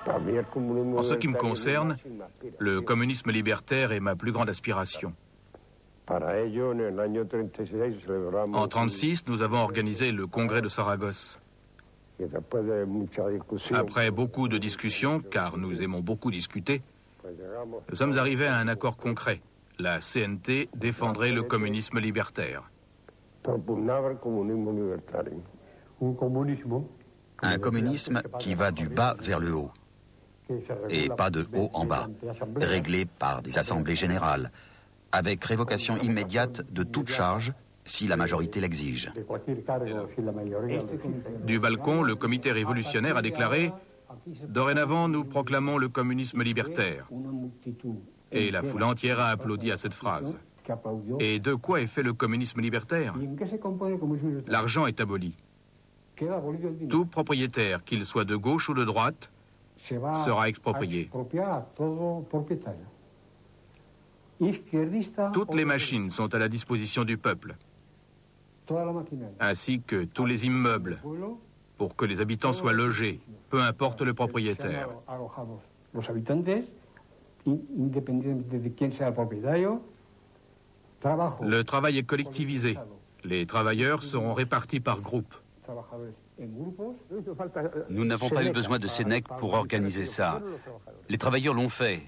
En ce qui me concerne, le communisme libertaire est ma plus grande aspiration. En 1936, nous avons organisé le congrès de Saragosse. Après beaucoup de discussions, car nous aimons beaucoup discuter, nous sommes arrivés à un accord concret. La CNT défendrait le communisme libertaire. Un communisme qui va du bas vers le haut, et pas de haut en bas, réglé par des assemblées générales, avec révocation immédiate de toute charge si la majorité l'exige. Du balcon, le comité révolutionnaire a déclaré « Dorénavant, nous proclamons le communisme libertaire ». Et la foule entière a applaudi à cette phrase. Et de quoi est fait le communisme libertaire? L'argent est aboli. Tout propriétaire, qu'il soit de gauche ou de droite, sera exproprié. Toutes les machines sont à la disposition du peuple, ainsi que tous les immeubles, pour que les habitants soient logés, peu importe le propriétaire. Le travail est collectivisé. Les travailleurs seront répartis par groupes. Nous n'avons pas eu besoin de Sénèque pour organiser ça. Les travailleurs l'ont fait.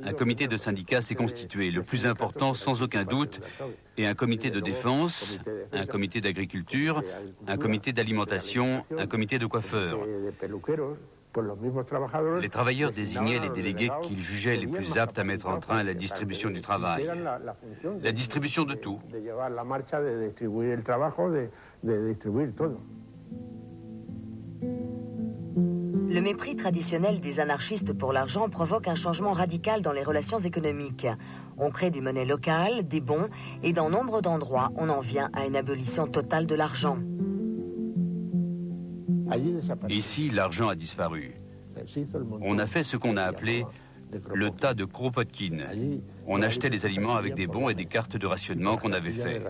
Un comité de syndicats s'est constitué. Le plus important, sans aucun doute, est un comité de défense, un comité d'agriculture, un comité d'alimentation, un comité de coiffeurs. Les travailleurs désignaient les délégués qu'ils jugeaient les plus aptes à mettre en train la distribution du travail. La distribution de tout. Le mépris traditionnel des anarchistes pour l'argent provoque un changement radical dans les relations économiques. On crée des monnaies locales, des bons, et dans nombre d'endroits, on en vient à une abolition totale de l'argent. Ici, l'argent a disparu. On a fait ce qu'on a appelé le tas de Kropotkin. On achetait les aliments avec des bons et des cartes de rationnement qu'on avait fait.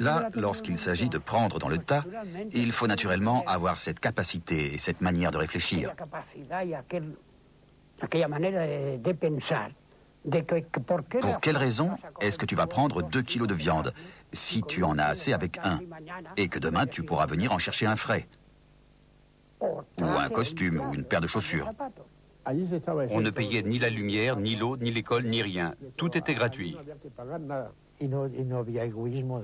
Là, lorsqu'il s'agit de prendre dans le tas, il faut naturellement avoir cette capacité et cette manière de réfléchir. Pour quelle raison est-ce que tu vas prendre 2 kilos de viande si tu en as assez avec un, et que demain tu pourras venir en chercher un frais, ou un costume, ou une paire de chaussures? On ne payait ni la lumière, ni l'eau, ni l'école, ni rien. Tout était gratuit.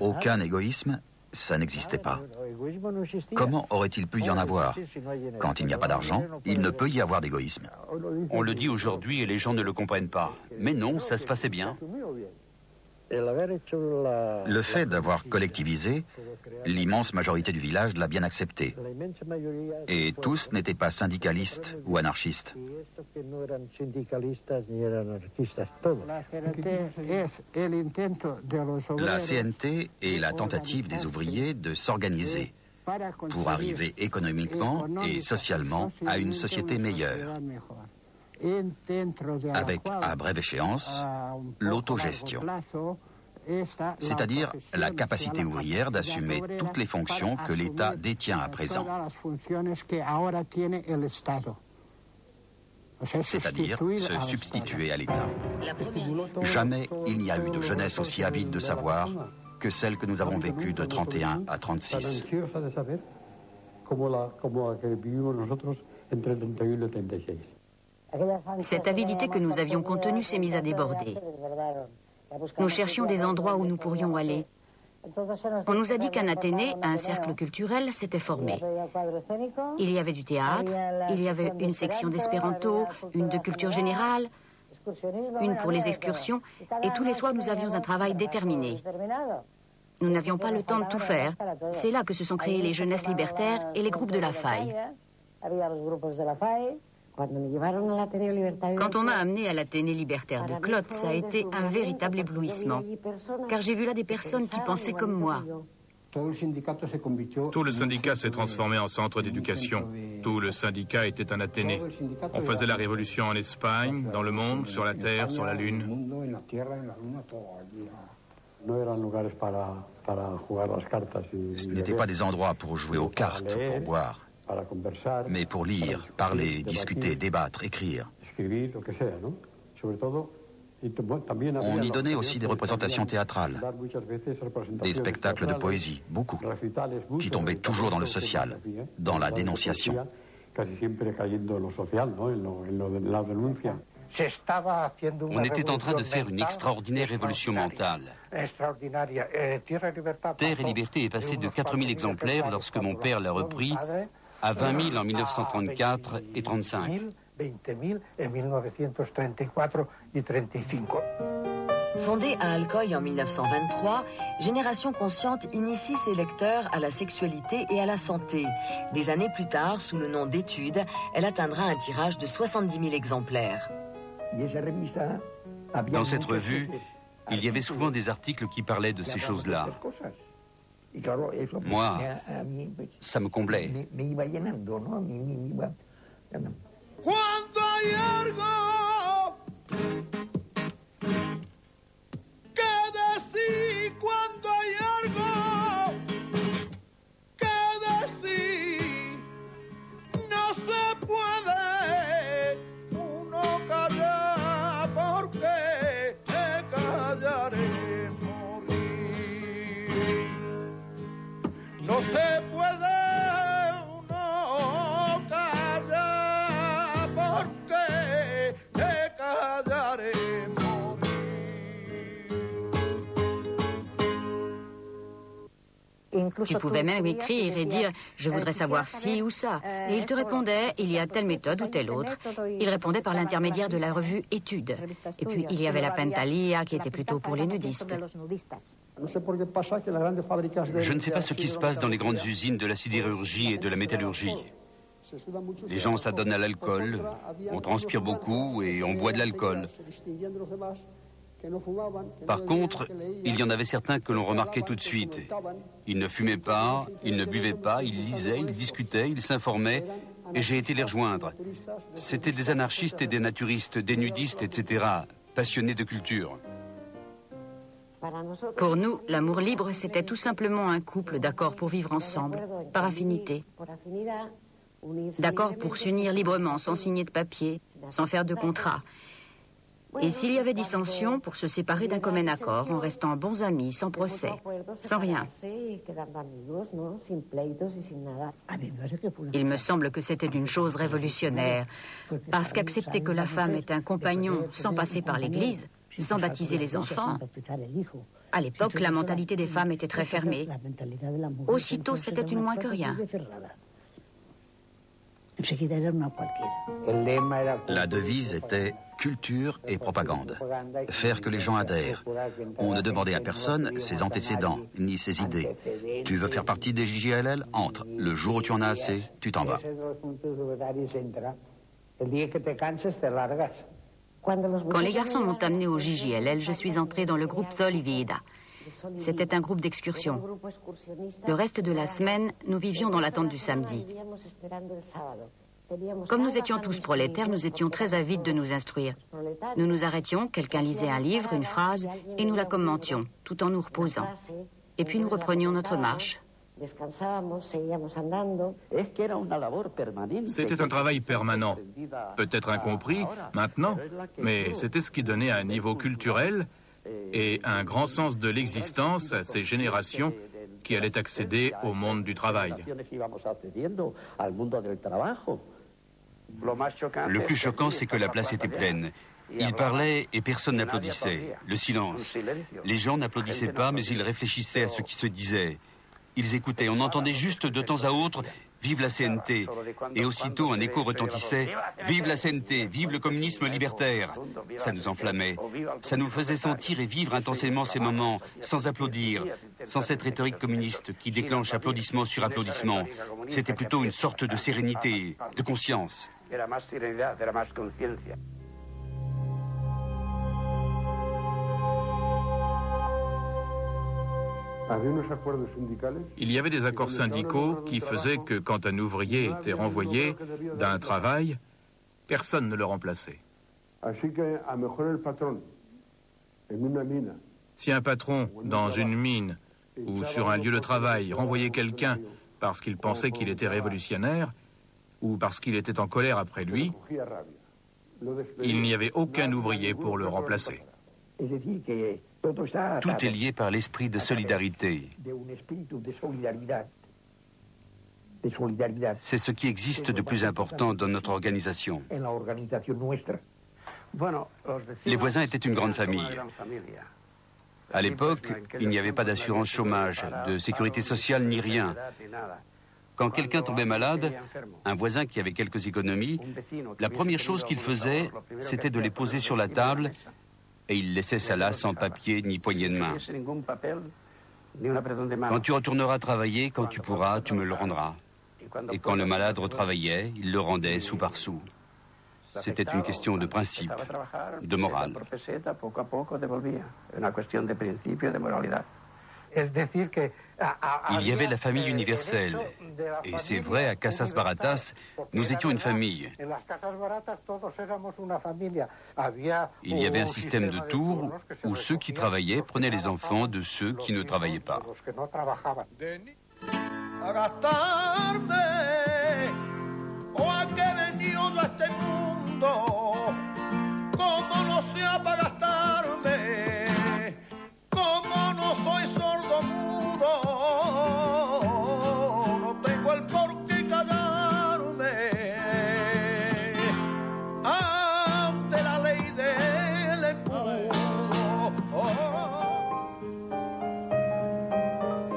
Aucun égoïsme, ça n'existait pas. Comment aurait-il pu y en avoir? Quand il n'y a pas d'argent, il ne peut y avoir d'égoïsme. On le dit aujourd'hui et les gens ne le comprennent pas. Mais non, ça se passait bien. Le fait d'avoir collectivisé, l'immense majorité du village l'a bien accepté. Et tous n'étaient pas syndicalistes ou anarchistes. La CNT est la tentative des ouvriers de s'organiser pour arriver économiquement et socialement à une société meilleure, avec, à brève échéance, l'autogestion, c'est-à-dire la capacité ouvrière d'assumer toutes les fonctions que l'État détient à présent, c'est-à-dire se substituer à l'État. Jamais il n'y a eu de jeunesse aussi avide de savoir que celle que nous avons vécue de 31 à 36. Cette avidité que nous avions contenue s'est mise à déborder. Nous cherchions des endroits où nous pourrions aller. On nous a dit qu'un Athénée, un cercle culturel, s'était formé. Il y avait du théâtre, il y avait une section d'espéranto, une de culture générale, une pour les excursions, et tous les soirs nous avions un travail déterminé. Nous n'avions pas le temps de tout faire. C'est là que se sont créés les jeunesses libertaires et les groupes de la faille. Quand on m'a amené à l'Athénée libertaire de Klotz, ça a été un véritable éblouissement, car j'ai vu là des personnes qui pensaient comme moi. Tout le syndicat s'est transformé en centre d'éducation. Tout le syndicat était un Athénée. On faisait la révolution en Espagne, dans le monde, sur la terre, sur la lune. Ce n'étaient pas des endroits pour jouer aux cartes, pour boire. mais pour lire, parler, discuter, débattre, écrire. On y donnait aussi des représentations théâtrales, des spectacles de poésie, beaucoup, qui tombaient toujours dans le social, dans la dénonciation. On était en train de faire une extraordinaire révolution mentale. Terre et Liberté est passé de 4000 exemplaires lorsque mon père l'a repris à 20 000 en 1934 et 1935. Fondée à Alcoy en 1923, Génération Consciente initie ses lecteurs à la sexualité et à la santé. Des années plus tard, sous le nom d'Études, elle atteindra un tirage de 70 000 exemplaires. Dans cette revue, il y avait souvent des articles qui parlaient de ces choses-là. Moi, ça me comblait. Tu pouvais même écrire et dire « je voudrais savoir ci ou ça ». Et il te répondait « il y a telle méthode ou telle autre ». Il répondait par l'intermédiaire de la revue Études. Et puis il y avait la Pentalia qui était plutôt pour les nudistes. Je ne sais pas ce qui se passe dans les grandes usines de la sidérurgie et de la métallurgie. Les gens s'adonnent à l'alcool, on transpire beaucoup et on boit de l'alcool. Par contre, il y en avait certains que l'on remarquait tout de suite. Ils ne fumaient pas, ils ne buvaient pas, ils lisaient, ils discutaient, ils s'informaient, et j'ai été les rejoindre. C'étaient des anarchistes et des naturistes, des nudistes, etc., passionnés de culture. Pour nous, l'amour libre, c'était tout simplement un couple d'accord pour vivre ensemble, par affinité. D'accord pour s'unir librement, sans signer de papier, sans faire de contrat. Et s'il y avait dissension, pour se séparer d'un commun accord, en restant bons amis, sans procès, sans rien. Il me semble que c'était une chose révolutionnaire, parce qu'accepter que la femme est un compagnon sans passer par l'Église, sans baptiser les enfants, à l'époque, la mentalité des femmes était très fermée. Aussitôt, c'était une moins que rien. La devise était culture et propagande. Faire que les gens adhèrent. On ne demandait à personne ses antécédents, ni ses idées. Tu veux faire partie des JJLL? Entre. Le jour où tu en as assez, tu t'en vas. Quand les garçons m'ont amené au JJLL, je suis entrée dans le groupe Solivida. C'était un groupe d'excursion. Le reste de la semaine, nous vivions dans l'attente du samedi. Comme nous étions tous prolétaires, nous étions très avides de nous instruire. Nous nous arrêtions, quelqu'un lisait un livre, une phrase, et nous la commentions, tout en nous reposant. Et puis nous reprenions notre marche. C'était un travail permanent, peut-être incompris maintenant, mais c'était ce qui donnait un niveau culturel et un grand sens de l'existence à ces générations qui allaient accéder au monde du travail. Le plus choquant, c'est que la place était pleine. Il parlait et personne n'applaudissait. Le silence. Les gens n'applaudissaient pas, mais ils réfléchissaient à ce qui se disait. Ils écoutaient. On entendait juste de temps à autre « Vive la CNT !» Et aussitôt, un écho retentissait « Vive la CNT ! Vive le communisme libertaire !» Ça nous enflammait. Ça nous faisait sentir et vivre intensément ces moments, sans applaudir, sans cette rhétorique communiste qui déclenche applaudissement sur applaudissement. C'était plutôt une sorte de sérénité, de conscience. Il y avait des accords syndicaux qui faisaient que quand un ouvrier était renvoyé d'un travail, personne ne le remplaçait. Si un patron, dans une mine ou sur un lieu de travail, renvoyait quelqu'un parce qu'il pensait qu'il était révolutionnaire, ou parce qu'il était en colère après lui, il n'y avait aucun ouvrier pour le remplacer. Tout est lié par l'esprit de solidarité. C'est ce qui existe de plus important dans notre organisation. Les voisins étaient une grande famille. À l'époque, il n'y avait pas d'assurance chômage, de sécurité sociale ni rien. Quand quelqu'un tombait malade, un voisin qui avait quelques économies, la première chose qu'il faisait, c'était de les poser sur la table et il laissait ça là sans papier ni poignée de main. Quand tu retourneras travailler, quand tu pourras, tu me le rendras. Et quand le malade retravaillait, il le rendait sou par sou. C'était une question de principe, de morale. Il y avait la famille universelle. Et c'est vrai, à Casas Baratas, nous étions une famille. Il y avait un système de tours où ceux qui travaillaient prenaient les enfants de ceux qui ne travaillaient pas.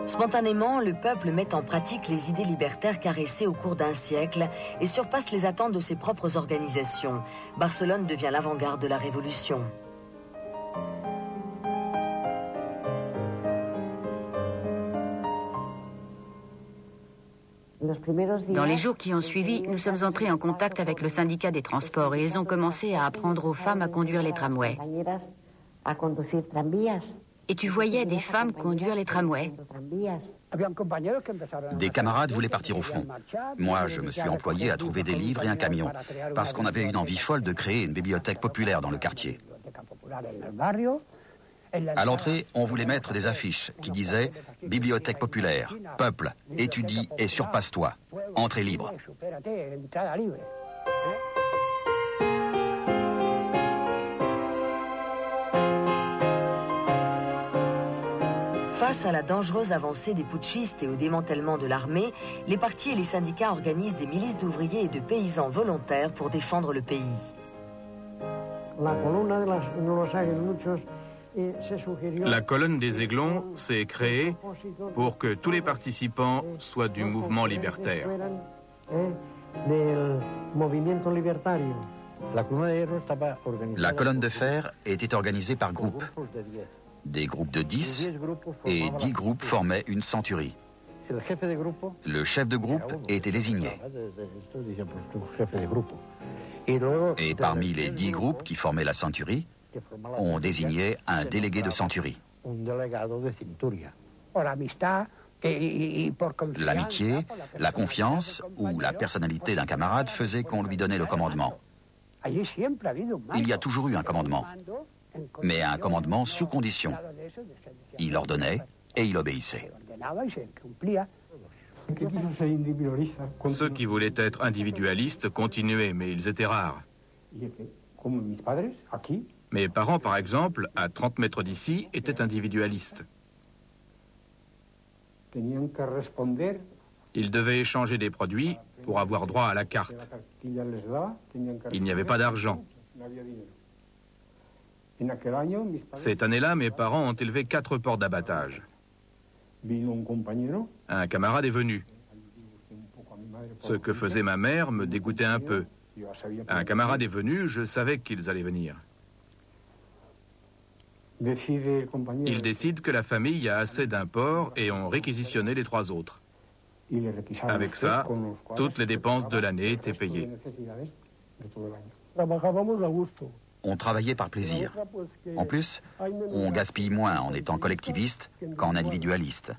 Spontanément, le peuple met en pratique les idées libertaires caressées au cours d'un siècle et surpasse les attentes de ses propres organisations. Barcelone devient l'avant-garde de la Révolution. Dans les jours qui ont suivi, nous sommes entrés en contact avec le syndicat des transports et ils ont commencé à apprendre aux femmes à conduire les tramways. Et tu voyais des femmes conduire les tramways. Des camarades voulaient partir au front. Moi, je me suis employé à trouver des livres et un camion, parce qu'on avait une envie folle de créer une bibliothèque populaire dans le quartier. À l'entrée, on voulait mettre des affiches qui disaient « Bibliothèque populaire, peuple, étudie et surpasse-toi, entrée libre ». Face à la dangereuse avancée des putschistes et au démantèlement de l'armée, les partis et les syndicats organisent des milices d'ouvriers et de paysans volontaires pour défendre le pays. La colonne des Aiglons s'est créée pour que tous les participants soient du mouvement libertaire. La colonne de fer était organisée par groupes. Des groupes de 10 et 10 groupes formaient une centurie. Le chef de groupe était désigné. Et parmi les 10 groupes qui formaient la centurie, on désignait un délégué de centurie. L'amitié, la confiance ou la personnalité d'un camarade faisait qu'on lui donnait le commandement. Il y a toujours eu un commandement, mais un commandement sous condition. Il ordonnait et il obéissait. Ceux qui voulaient être individualistes continuaient, mais ils étaient rares. Mes parents, par exemple, à 30 mètres d'ici, étaient individualistes. Ils devaient échanger des produits pour avoir droit à la carte. Il n'y avait pas d'argent. Cette année-là, mes parents ont élevé 4 porcs d'abattage. Un camarade est venu. Ce que faisait ma mère me dégoûtait un peu. Un camarade est venu, je savais qu'ils allaient venir. Ils décident que la famille a assez d'un porc et ont réquisitionné les 3 autres. Avec ça, toutes les dépenses de l'année étaient payées. On travaillait par plaisir. En plus, on gaspille moins en étant collectiviste qu'en individualiste.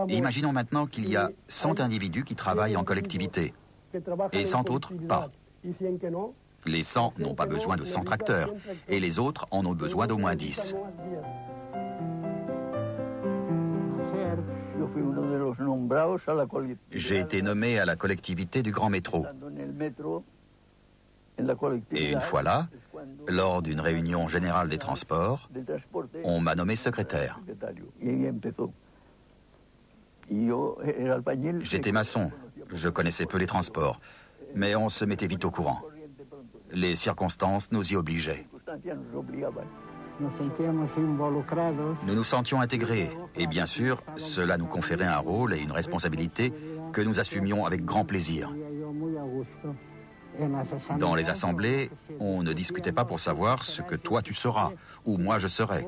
Imaginons maintenant qu'il y a 100 individus qui travaillent en collectivité et 100 autres pas. Les 100 n'ont pas besoin de 100 tracteurs et les autres en ont besoin d'au moins 10. J'ai été nommé à la collectivité du Grand Métro. Et une fois là, lors d'une réunion générale des transports, on m'a nommé secrétaire. J'étais maçon, je connaissais peu les transports, mais on se mettait vite au courant. Les circonstances nous y obligeaient. Nous nous sentions intégrés, et bien sûr, cela nous conférait un rôle et une responsabilité que nous assumions avec grand plaisir. Dans les assemblées, on ne discutait pas pour savoir ce que toi tu seras, ou moi je serai,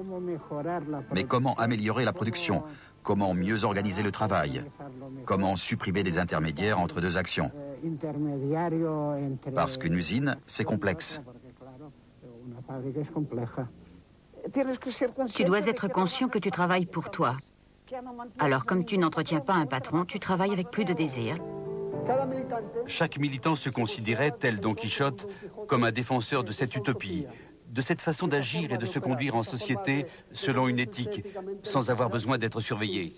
mais comment améliorer la production, comment mieux organiser le travail, comment supprimer des intermédiaires entre deux actions. Parce qu'une usine, c'est complexe. Tu dois être conscient que tu travailles pour toi. Alors, comme tu n'entretiens pas un patron, tu travailles avec plus de désir. Chaque militant se considérait, tel Don Quichotte, comme un défenseur de cette utopie, de cette façon d'agir et de se conduire en société selon une éthique, sans avoir besoin d'être surveillé.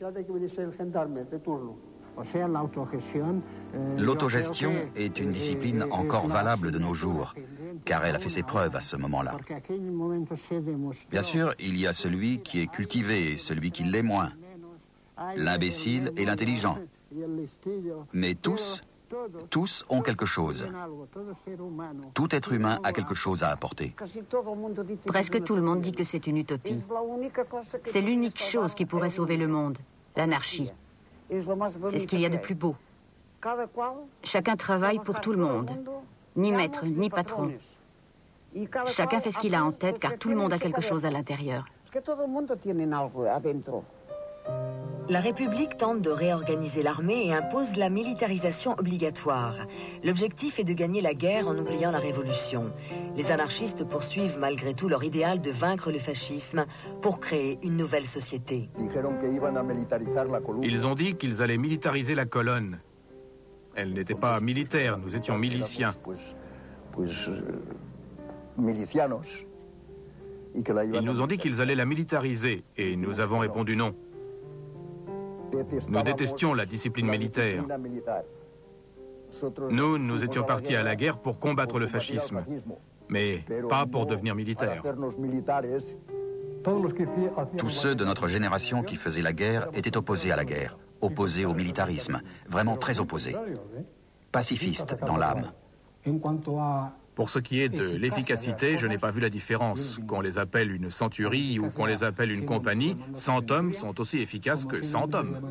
L'autogestion est une discipline encore valable de nos jours, car elle a fait ses preuves à ce moment-là. Bien sûr, il y a celui qui est cultivé et celui qui l'est moins, l'imbécile et l'intelligent. Mais tous ont quelque chose. Tout être humain a quelque chose à apporter. Presque tout le monde dit que c'est une utopie. C'est l'unique chose qui pourrait sauver le monde, l'anarchie. C'est ce qu'il y a de plus beau. Chacun travaille pour tout le monde, ni maître, ni patron. Chacun fait ce qu'il a en tête, car tout le monde a quelque chose à l'intérieur. La République tente de réorganiser l'armée et impose la militarisation obligatoire. L'objectif est de gagner la guerre en oubliant la révolution. Les anarchistes poursuivent malgré tout leur idéal de vaincre le fascisme pour créer une nouvelle société. Ils ont dit qu'ils allaient militariser la colonne. Elle n'était pas militaire, nous étions miliciens. Ils nous ont dit qu'ils allaient la militariser et nous avons répondu non. Nous détestions la discipline militaire. Nous étions partis à la guerre pour combattre le fascisme, mais pas pour devenir militaires. Tous ceux de notre génération qui faisaient la guerre étaient opposés à la guerre, opposés au militarisme, vraiment très opposés. Pacifistes dans l'âme. Pour ce qui est de l'efficacité, je n'ai pas vu la différence. Qu'on les appelle une centurie ou qu'on les appelle une compagnie, 100 hommes sont aussi efficaces que 100 hommes.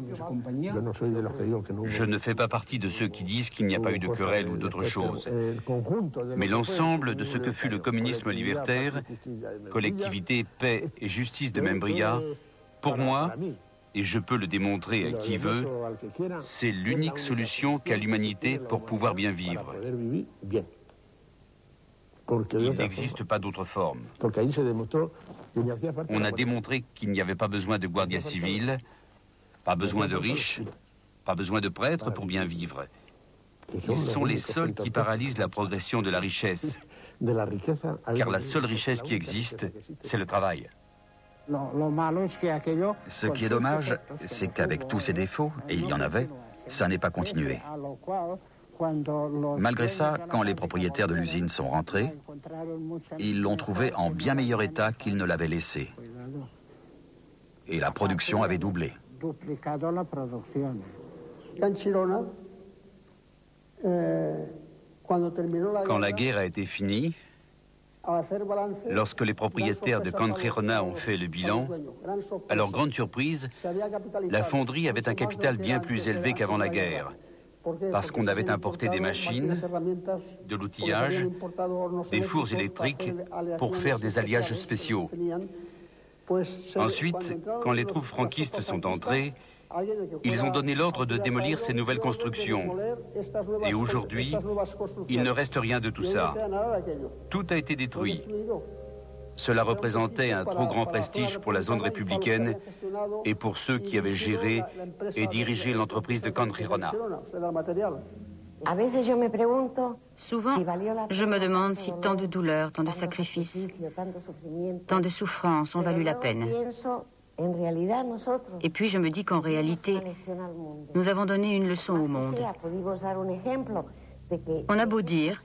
Je ne fais pas partie de ceux qui disent qu'il n'y a pas eu de querelle ou d'autre chose. Mais l'ensemble de ce que fut le communisme libertaire, collectivité, paix et justice de Membria, pour moi, et je peux le démontrer à qui veut, c'est l'unique solution qu'a l'humanité pour pouvoir bien vivre. Il n'existe pas d'autre forme. On a démontré qu'il n'y avait pas besoin de guardia civile, pas besoin de riches, pas besoin de prêtres pour bien vivre. Ils sont les seuls qui paralysent la progression de la richesse, car la seule richesse qui existe, c'est le travail. Ce qui est dommage, c'est qu'avec tous ces défauts, et il y en avait, ça n'est pas continué. Malgré ça, quand les propriétaires de l'usine sont rentrés, ils l'ont trouvé en bien meilleur état qu'ils ne l'avaient laissé. Et la production avait doublé. Quand la guerre a été finie, lorsque les propriétaires de Canchirona ont fait le bilan, à leur grande surprise, la fonderie avait un capital bien plus élevé qu'avant la guerre. Parce qu'on avait importé des machines, de l'outillage, des fours électriques pour faire des alliages spéciaux. Ensuite, quand les troupes franquistes sont entrées, ils ont donné l'ordre de démolir ces nouvelles constructions. Et aujourd'hui, il ne reste rien de tout ça. Tout a été détruit. Cela représentait un trop grand prestige pour la zone républicaine et pour ceux qui avaient géré et dirigé l'entreprise de Canchirona. Souvent, je me demande si tant de douleurs, tant de sacrifices, tant de souffrances ont valu la peine. Et puis je me dis qu'en réalité, nous avons donné une leçon au monde. On a beau dire,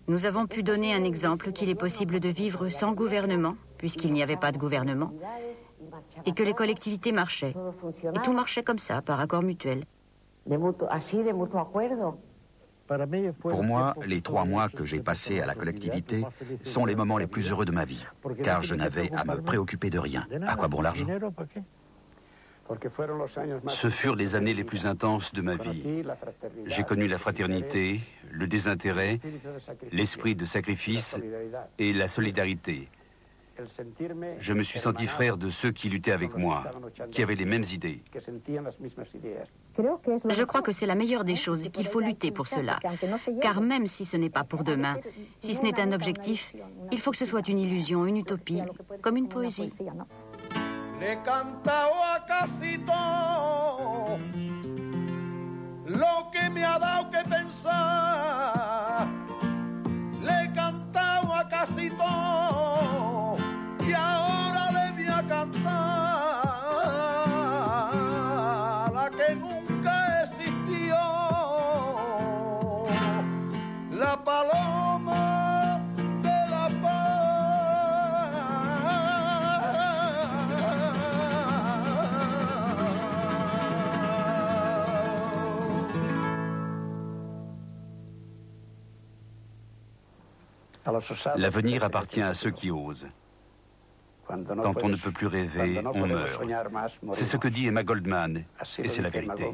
nous avons pu donner un exemple qu'il est possible de vivre sans gouvernement, puisqu'il n'y avait pas de gouvernement, et que les collectivités marchaient. Et tout marchait comme ça, par accord mutuel. Pour moi, les 3 mois que j'ai passés à la collectivité sont les moments les plus heureux de ma vie, car je n'avais à me préoccuper de rien. À quoi bon l'argent? Ce furent les années les plus intenses de ma vie. J'ai connu la fraternité, le désintérêt, l'esprit de sacrifice et la solidarité. Je me suis senti frère de ceux qui luttaient avec moi, qui avaient les mêmes idées. Je crois que c'est la meilleure des choses et qu'il faut lutter pour cela. Car même si ce n'est pas pour demain, si ce n'est un objectif, il faut que ce soit une illusion, une utopie, comme une poésie. Le cantao a casi todo lo que me ha dado que pensar. Le cantao a casi todo y ahora le voy a cantar la que nunca existió, la paloma de la paz. L'avenir appartient à ceux qui osent. Quand on ne peut plus rêver, on meurt. C'est ce que dit Emma Goldman, et c'est la vérité.